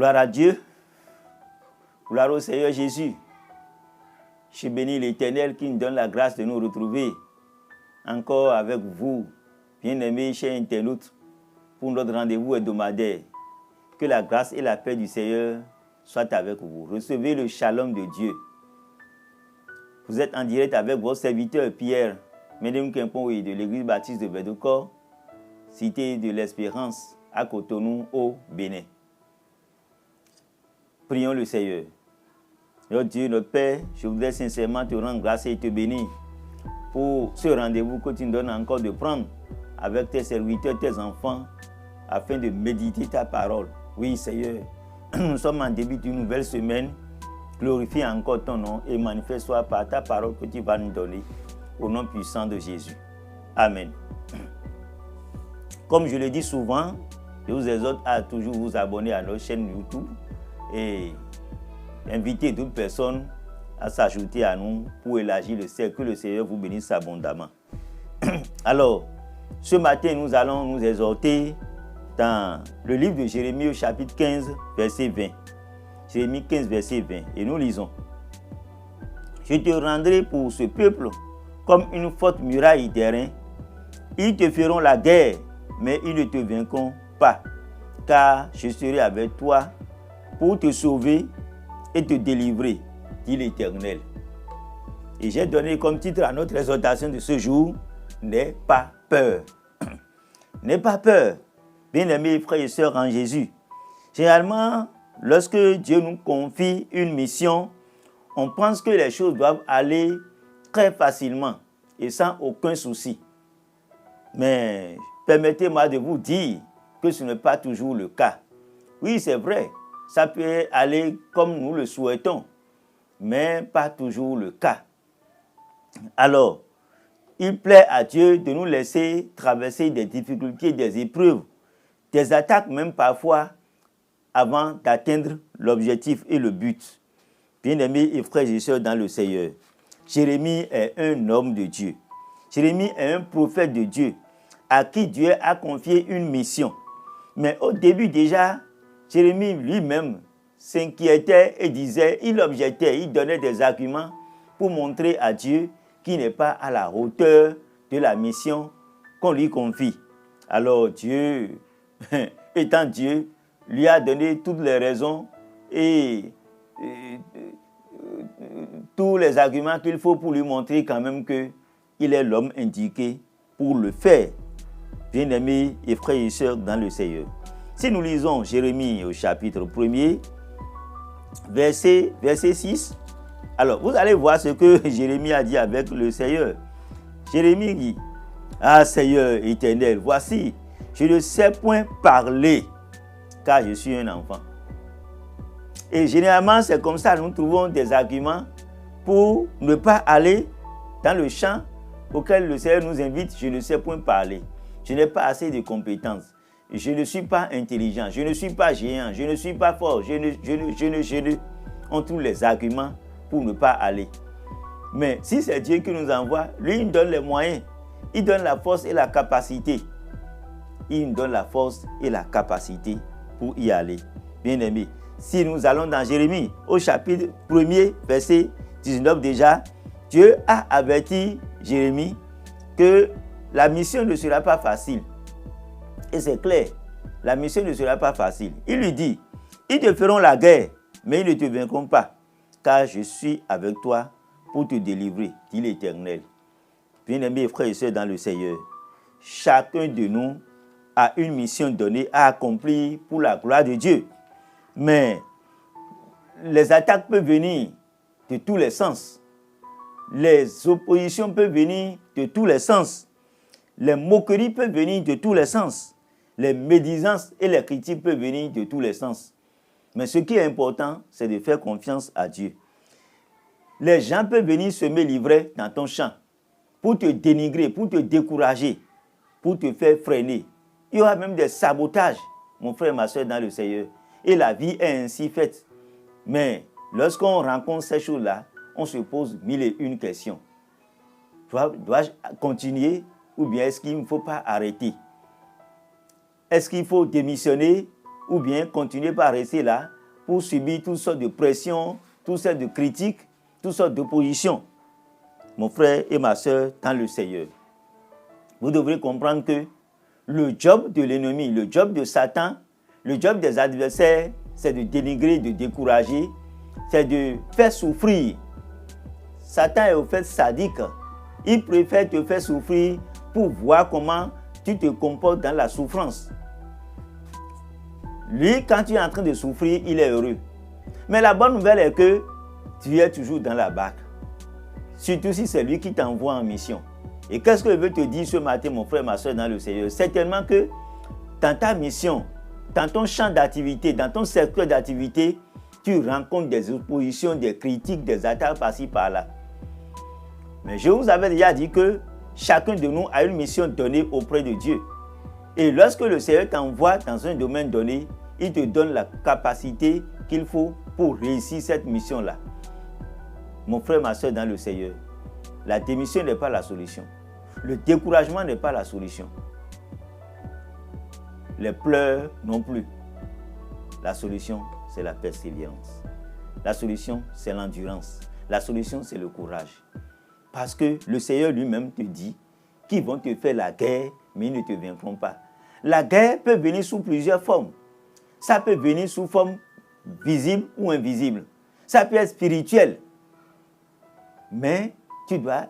Gloire à Dieu. Gloire au Seigneur Jésus. Je bénis l'Éternel qui nous donne la grâce de nous retrouver encore avec vous, bien-aimés chers internautes, pour notre rendez-vous hebdomadaire. Que la grâce et la paix du Seigneur soient avec vous. Recevez le shalom de Dieu. Vous êtes en direct avec votre serviteur Pierre Médem Kempoui de l'église baptiste de Bédocor, cité de l'Espérance à Cotonou au Bénin. Prions le Seigneur. Notre Dieu, notre Père, je voudrais sincèrement te rendre grâce et te bénir pour ce rendez-vous que tu nous donnes encore de prendre avec tes serviteurs, tes enfants, afin de méditer ta parole. Oui, Seigneur, nous sommes en début d'une nouvelle semaine. Glorifie encore ton nom et manifeste-toi par ta parole que tu vas nous donner. Au nom puissant de Jésus. Amen. Comme je le dis souvent, je vous exhorte à toujours vous abonner à notre chaîne YouTube et inviter d'autres personnes à s'ajouter à nous pour élargir le cercle. Que le Seigneur vous bénisse abondamment. Alors, ce matin, nous allons nous exhorter dans le livre de Jérémie au chapitre 15, verset 20. Jérémie 15, verset 20. Et nous lisons. Je te rendrai pour ce peuple comme une forte muraille d'airain. Ils te feront la guerre, mais ils ne te vaincront pas. Car je serai avec toi pour te sauver et te délivrer, dit l'Éternel. Et j'ai donné comme titre à notre exhortation de ce jour, n'aie pas peur. N'aie pas peur, bien-aimés frères et sœurs en Jésus. Généralement, lorsque Dieu nous confie une mission, on pense que les choses doivent aller très facilement et sans aucun souci. Mais permettez-moi de vous dire que ce n'est pas toujours le cas. Oui, c'est vrai, ça peut aller comme nous le souhaitons, mais pas toujours le cas. Alors, il plaît à Dieu de nous laisser traverser des difficultés, des épreuves, des attaques même parfois, avant d'atteindre l'objectif et le but. Bien-aimés et frères et sœurs dans le Seigneur, Jérémie est un homme de Dieu. Jérémie est un prophète de Dieu à qui Dieu a confié une mission. Mais au début déjà, Jérémie lui-même s'inquiétait et disait, il objectait, il donnait des arguments pour montrer à Dieu qu'il n'est pas à la hauteur de la mission qu'on lui confie. Alors Dieu, étant Dieu, lui a donné toutes les raisons et tous les arguments qu'il faut pour lui montrer quand même qu'il est l'homme indiqué pour le faire. Bien-aimés et frères et sœurs dans le Seigneur. Si nous lisons Jérémie au chapitre 1er, verset 6, alors vous allez voir ce que Jérémie a dit avec le Seigneur. Jérémie dit, « Ah Seigneur éternel, voici, je ne sais point parler, car je suis un enfant. » Et généralement, c'est comme ça que nous trouvons des arguments pour ne pas aller dans le champ auquel le Seigneur nous invite. Je ne sais point parler. Je n'ai pas assez de compétences. Je ne suis pas intelligent. Je ne suis pas géant. Je ne suis pas fort. On trouve les arguments pour ne pas aller. Mais si c'est Dieu qui nous envoie, lui, il nous donne les moyens. Il donne la force et la capacité. Il nous donne la force et la capacité pour y aller. Bien-aimés, si nous allons dans Jérémie, au chapitre 1er, verset 19 déjà, Dieu a averti Jérémie que la mission ne sera pas facile. Et c'est clair, la mission ne sera pas facile. Il lui dit, ils te feront la guerre, mais ils ne te vaincront pas, car je suis avec toi pour te délivrer, dit l'Éternel. Bien-aimés frères et sœurs dans le Seigneur, chacun de nous a une mission donnée à accomplir pour la gloire de Dieu. Mais les attaques peuvent venir de tous les sens. Les oppositions peuvent venir de tous les sens. Les moqueries peuvent venir de tous les sens. Les médisances et les critiques peuvent venir de tous les sens. Mais ce qui est important, c'est de faire confiance à Dieu. Les gens peuvent venir semer l'ivraie dans ton champ pour te dénigrer, pour te décourager, pour te faire freiner. Il y aura même des sabotages, mon frère et ma soeur dans le Seigneur. Et la vie est ainsi faite. Mais lorsqu'on rencontre ces choses-là, on se pose mille et une questions. Dois-je continuer ou bien est-ce qu'il ne faut pas arrêter? Est-ce qu'il faut démissionner ou bien continuer par rester là pour subir toutes sortes de pressions, toutes sortes de critiques, toutes sortes d'oppositions. Mon frère et ma soeur dans le Seigneur, vous devrez comprendre que le job de l'ennemi, le job de Satan, le job des adversaires, c'est de dénigrer, de décourager, c'est de faire souffrir. Satan est au fait sadique. Il préfère te faire souffrir pour voir comment tu te comportes dans la souffrance. Lui, quand tu es en train de souffrir, il est heureux. Mais la bonne nouvelle est que tu es toujours dans la barque. Surtout si c'est lui qui t'envoie en mission. Et qu'est-ce que je veux te dire ce matin, mon frère, ma soeur, dans le Seigneur? Certainement que dans ta mission, dans ton champ d'activité, dans ton cercle d'activité, tu rencontres des oppositions, des critiques, des attaques par-ci, par-là. Mais je vous avais déjà dit que chacun de nous a une mission donnée auprès de Dieu. Et lorsque le Seigneur t'envoie dans un domaine donné, il te donne la capacité qu'il faut pour réussir cette mission-là. Mon frère, ma soeur dans le Seigneur, la démission n'est pas la solution. Le découragement n'est pas la solution. Les pleurs non plus. La solution, c'est la persévérance. La solution, c'est l'endurance. La solution, c'est le courage. Parce que le Seigneur lui-même te dit qu'ils vont te faire la guerre, mais ils ne te vaincront pas. La guerre peut venir sous plusieurs formes. Ça peut venir sous forme visible ou invisible. Ça peut être spirituel. Mais tu dois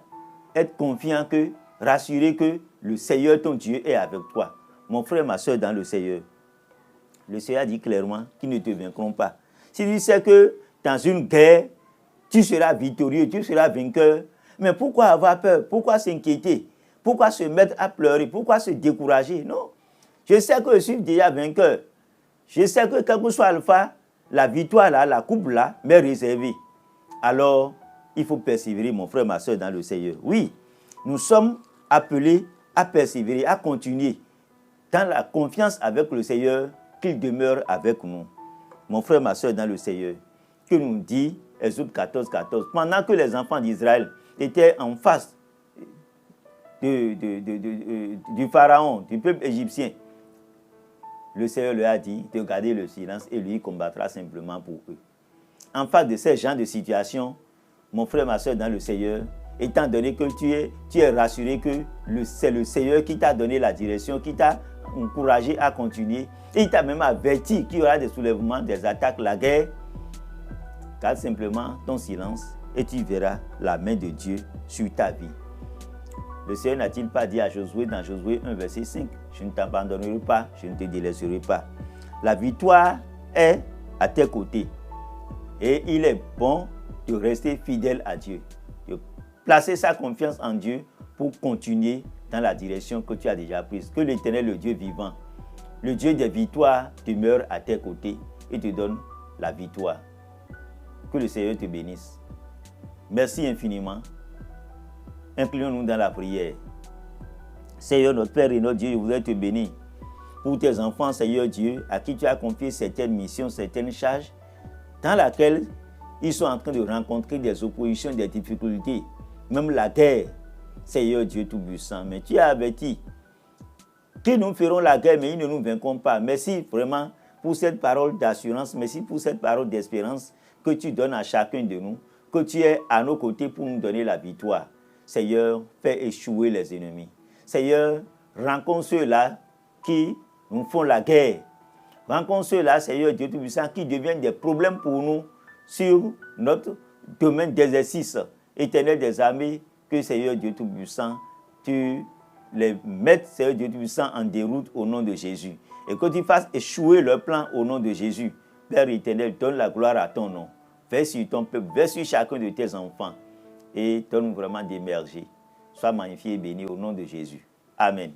être confiant que, rassuré que le Seigneur, ton Dieu, est avec toi. Mon frère, ma soeur, dans le Seigneur, le Seigneur dit clairement qu'ils ne te vaincront pas. Si tu sais que dans une guerre, tu seras victorieux, tu seras vainqueur, mais pourquoi avoir peur? Pourquoi s'inquiéter? Pourquoi se mettre à pleurer? Pourquoi se décourager? Non. Je sais que je suis déjà vainqueur. Je sais que quel que soit alpha, la victoire là, la coupe là, m'est réservée. Alors, il faut persévérer, mon frère, ma soeur, dans le Seigneur. Oui, nous sommes appelés à persévérer, à continuer dans la confiance avec le Seigneur, qu'il demeure avec nous. Mon frère, ma soeur, dans le Seigneur, que nous dit Exode 14, 14, pendant que les enfants d'Israël étaient en face du pharaon, du peuple égyptien, le Seigneur leur a dit de garder le silence et lui combattra simplement pour eux. En face de ces genres de situations, mon frère, ma soeur, dans le Seigneur, étant donné que tu es rassuré que c'est le Seigneur qui t'a donné la direction, qui t'a encouragé à continuer, et il t'a même averti qu'il y aura des soulèvements, des attaques, la guerre, garde simplement ton silence et tu verras la main de Dieu sur ta vie. Le Seigneur n'a-t-il pas dit à Josué dans Josué 1, verset 5, « Je ne t'abandonnerai pas, je ne te délaisserai pas. » La victoire est à tes côtés. Et il est bon de rester fidèle à Dieu, de placer sa confiance en Dieu pour continuer dans la direction que tu as déjà prise. Que l'Éternel, le Dieu vivant, le Dieu des victoires, demeure à tes côtés et te donne la victoire. Que le Seigneur te bénisse. Merci infiniment. Inclinons-nous dans la prière. Seigneur, notre Père et notre Dieu, je voudrais te bénir pour tes enfants, Seigneur Dieu, à qui tu as confié certaines missions, certaines charges, dans lesquelles ils sont en train de rencontrer des oppositions, des difficultés, même la guerre. Seigneur Dieu Tout-Puissant, mais tu as averti que nous ferons la guerre, mais ils ne nous vaincront pas. Merci vraiment pour cette parole d'assurance, merci pour cette parole d'espérance que tu donnes à chacun de nous, que tu es à nos côtés pour nous donner la victoire. Seigneur, fais échouer les ennemis. Seigneur, rencontre ceux-là qui nous font la guerre. Rencontre ceux-là, Seigneur Dieu Tout-Puissant, qui deviennent des problèmes pour nous sur notre domaine d'exercice. Éternel des armées, que Seigneur Dieu Tout-Puissant, tu les mettes, Seigneur Dieu Tout-Puissant, en déroute au nom de Jésus. Et que tu fasses échouer leur plan au nom de Jésus. Père éternel, donne la gloire à ton nom. Veille sur ton peuple, veille sur chacun de tes enfants. Et donne-nous vraiment d'émerger. Sois magnifié et béni au nom de Jésus. Amen.